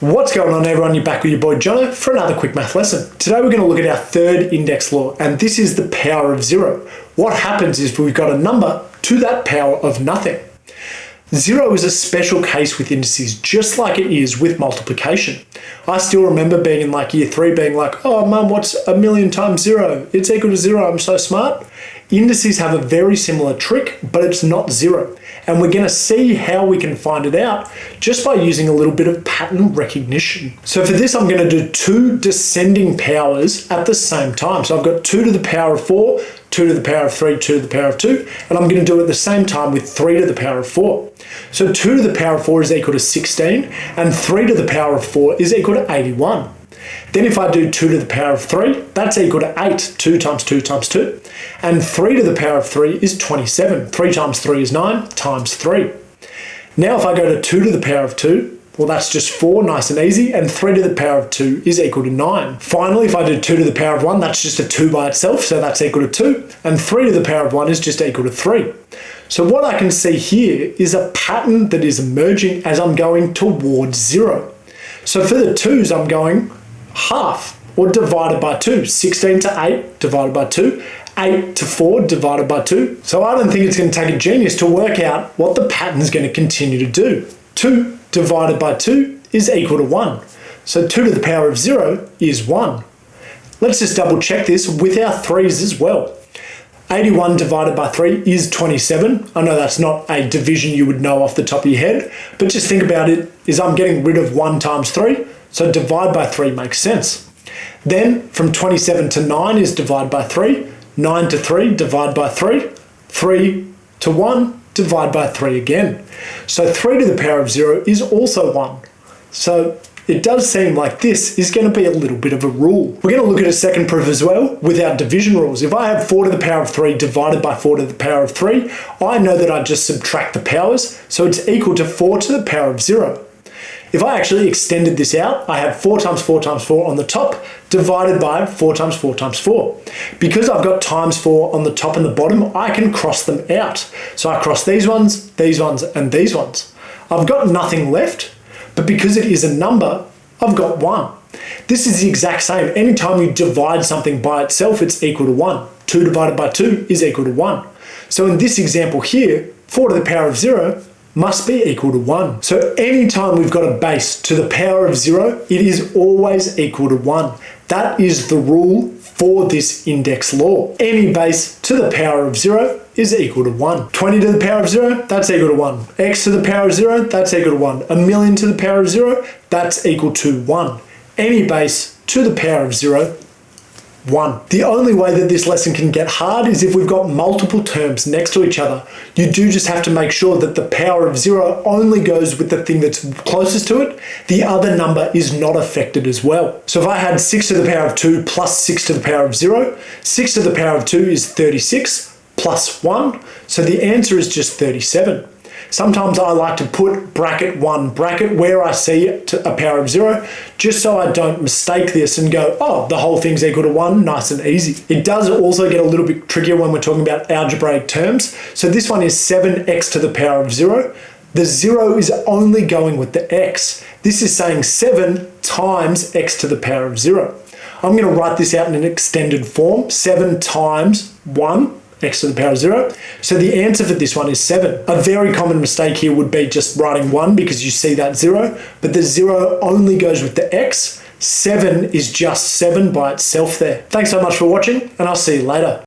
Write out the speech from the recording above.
What's going on everyone, you're back with your boy Jono for another quick math lesson. Today we're going to look at our third index law, and this is the power of zero. What happens is we've got a number to that power of nothing. Zero is a special case with indices, just like it is with multiplication. I still remember being in like year 3 being like, oh mum, what's a million times zero? It's equal to zero, I'm so smart. Indices have a very similar trick, but it's not zero. And we're going to see how we can find it out just by using a little bit of pattern recognition. So for this, I'm going to do two descending powers at the same time. So I've got 2 to the power of 4, 2 to the power of 3, 2 to the power of 2, and I'm going to do it at the same time with 3 to the power of 4. So 2 to the power of 4 is equal to 16, and 3 to the power of 4 is equal to 81. Then if I do 2 to the power of 3, that's equal to 8, 2 times 2 times 2. And 3 to the power of 3 is 27. 3 times 3 is 9 times 3. Now if I go to 2 to the power of 2, well that's just 4, nice and easy, and 3 to the power of 2 is equal to 9. Finally, if I do 2 to the power of 1, that's just a 2 by itself, so that's equal to 2. And 3 to the power of 1 is just equal to 3. So what I can see here is a pattern that is emerging as I'm going towards 0. So for the 2's, I'm going half, or divided by 2. 16 to 8 divided by 2. 8 to 4 divided by 2. So I don't think it's going to take a genius to work out what the pattern is going to continue to do. 2 divided by 2 is equal to 1. So 2 to the power of 0 is 1. Let's just double check this with our 3's as well. 81 divided by 3 is 27. I know that's not a division you would know off the top of your head, but just think about it, is I'm getting rid of 1 times 3, so divide by 3 makes sense. Then from 27 to 9 is divide by 3, 9 to 3 divide by 3, 3 to 1 divide by 3 again. So 3 to the power of 0 is also 1. So it does seem like this is going to be a little bit of a rule. We're going to look at a second proof as well with our division rules. If I have 4 to the power of 3 divided by 4 to the power of 3, I know that I just subtract the powers, so it's equal to 4 to the power of 0. If I actually extended this out, I have 4 times 4 times 4 on the top divided by 4 times 4 times 4. Because I've got times 4 on the top and the bottom, I can cross them out. So I cross these ones, and these ones. I've got nothing left, but because it is a number, I've got 1. This is the exact same. Anytime you divide something by itself, it's equal to 1. 2 divided by 2 is equal to 1. So in this example here, 4 to the power of 0 must be equal to 1. So anytime we've got a base to the power of 0, it is always equal to 1. That is the rule for this index law. Any base to the power of 0 is equal to 1. 20 to the power of 0, that's equal to 1. X to the power of 0, that's equal to 1. A million to the power of 0, that's equal to 1. Any base to the power of 0, 1. The only way that this lesson can get hard is if we've got multiple terms next to each other. You do just have to make sure that the power of 0 only goes with the thing that's closest to it. The other number is not affected as well. So if I had 6 to the power of 2 plus 6 to the power of 0, 6 to the power of 2 is 36 plus 1. So the answer is just 37. Sometimes I like to put bracket 1 bracket where I see a power of 0, just so I don't mistake this and go, oh, the whole thing's equal to 1, nice and easy. It does also get a little bit trickier when we're talking about algebraic terms. So this one is 7x to the power of 0. The 0 is only going with the x. This is saying 7 times x to the power of 0. I'm going to write this out in an extended form, 7 times 1. X to the power of 0. So the answer for this one is 7. A very common mistake here would be just writing 1 because you see that 0, but the 0 only goes with the x. 7 is just 7 by itself there. Thanks so much for watching, and I'll see you later.